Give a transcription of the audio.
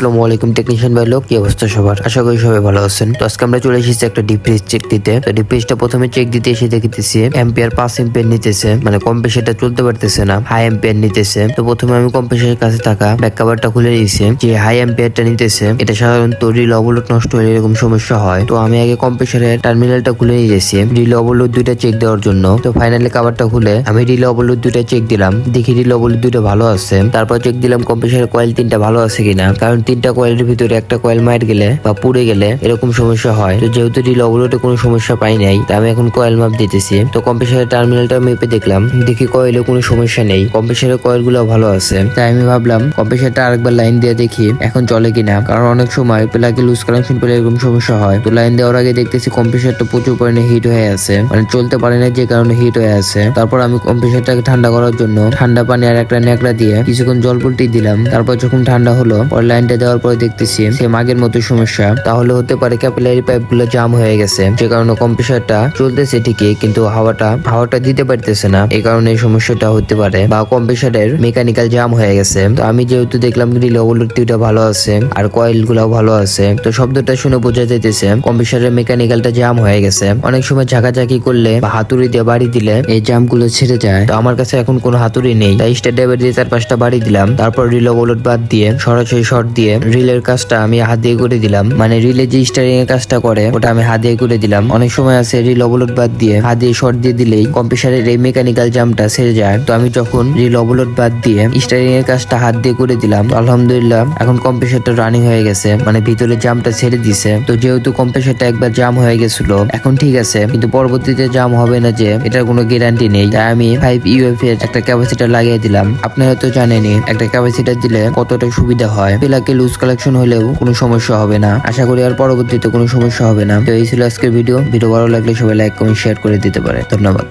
আসসালামু আলাইকুম টেকনিশিয়ান ভাই লোক, কি অবস্থা সবার? আশা করি সবাই ভালো আছেন। তো আজকে আমরা চলে এসেছি একটা ডিপ ফ্রিজ চেক দিতে। তো ডিপ ফ্রিজটা প্রথমে চেক দিতে এসে দেখতেছি এম্পিয়ার 5 এম্পিয়ার নিতেছে, মানে কম্প্রেসারটা চলতে পারতেছে না, হাই এম্পিয়ার নিতেছে। তো প্রথমে আমি কম্প্রেসারের কাছে থাকা ব্যাক কভারটা খুলে দিয়েছি। যে হাই এম্পিয়ারটা নিতেছে এটা সাধারণত রিল ওভারলোড নষ্ট হলে এরকম সমস্যা হয়। তো আমি আগে কম্প্রেসারের টার্মিনালটা খুলে নিয়েছি রিল ওভারলোড দুইটা চেক দেওয়ার জন্য। তো ফাইনালি কভারটা খুলে আমি রিল ওভারলোড দুইটা চেক দিলাম, দেখি রিল ওভারলোড দুইটা ভালো আছে। তারপর চেক দিলাম কম্প্রেসারের কয়েল 3টা ভালো আছে কিনা, কারণ 3টা কয়েলের ভিতরে একটা কয়েল মার গেলে বা পুড়ে গেলে এরকম সমস্যা হয়। তো যেহেতু রিল ওভারলোডে কোনো সমস্যা পাই নাই, তাই আমি এখন কয়েল মাপ দিতেছি। তো কম্প্রেসারের টার্মিনালটা মেপে দেখলাম, দেখি কয়েলে কোনো সমস্যা নেই, কম্প্রেসারের কয়েল গুলো ভালো আছে। তাই আমি ভাবলাম কম্প্রেসারটা আরেকবার লাইন দিয়ে দেখি এখন চলে কিনা, কারণ অনেক সময় প্লাগে লুজ কানেকশন পেলে এরকম সমস্যা হয়। তো লাইন দেওয়ার আগে দেখতেছি কম্প্রেসারটা প্রচুর পরিমাণে হিট হয়ে আছে, মানে চলতে পারে না, যে কারণে হিট হয়ে আছে। তারপর আমি কম্প্রেসারটাকে ঠান্ডা করার জন্য ঠান্ডা পানি আর একটা ন্যাকড়া দিয়ে কিছুক্ষণ জল পল্টি দিলাম। তারপর যখন ঠান্ডা হলো পরে লাইনটা দেওয়ার পরে দেখতেছি সেম আগের মতো সমস্যা। তাহলে হতে পারে ক্যাপিলারি পাইপ গুলো জাম হয়ে গেছে, যে কারণে কম্প্রেসারটা চলতেছে ঠিকই কিন্তু হাওয়াটা দিতে পারতেছে না, এই কারণে এই সমস্যাটা হতে পারে, বা কম্প্রেসারের মেকানিক্যাল জাম হয়ে গেছে। তো আমি যেহেতু দেখলাম রিল ওভারলোড টিউটা ভালো আছে আর কয়েল গুলাও ভালো আছে, তো শব্দটা শুনে বোঝা যাইতেছে কম্প্রেসারের মেকানিক্যালটা জাম হয়ে গেছে। অনেক সময় ঝাঁকাঝাঁকি করলে বা হাতুড়ি দিয়ে বাড়ি দিলে এই জাম গুলো ছেড়ে যায়। তো আমার কাছে এখন কোনো হাতুড়ি নেই, তাই স্টার ড্রাইভার দিয়ে 4-5টা বাড়ি দিলাম। তারপর রিল ওভারলোড বাদ দিয়ে সরাসরি শর্ট দিয়ে রিলের কাজটা আমি হাত দিয়ে করে দিলাম, মানে রিলে যে স্টারিং এর কাজটা করে ওটা আমি হাত দিয়ে করে দিলাম। অনেক সময় আছে রিল ওভারলোড বাদ দিয়ে হাত দিয়ে শর্ট দিয়ে দিলেই কম্প্রেসারের এই মেকানিক্যাল জামটা ছেড়ে যায়। তো আমি যখন রিল ওভারলোড বাদ দিয়ে স্টারিং এর কাজটা হাত দিয়ে করে দিলাম, আলহামদুলিল্লাহ এখন কম্প্রেসারটা রানিং হয়ে গেছে, মানে ভিতরে জামটা ছেড়ে দিছে। তো যেহেতু কম্প্রেসারটা একবার জাম হয়ে গেছিল এখন ঠিক আছে, কিন্তু পরবর্তীতে জাম হবে না যে এটার কোনো গ্যারান্টি নেই। তাই আমি 5 UF এর একটা ক্যাপাসিটার লাগিয়ে দিলাম। আপনারা তো জানেনই একটা ক্যাপাসিটার দিলে কতটা সুবিধা হয়, প্লাগে লুজ কালেকশন হলেও কোনো সমস্যা হবে না। আশা করি আর পরবর্তীতে কোনো সমস্যা হবে না। তো এই ছিল আজকের ভিডিও ভালো লাগলে সবাই লাইক কমেন্ট শেয়ার করে দিতে পারে। ধন্যবাদ।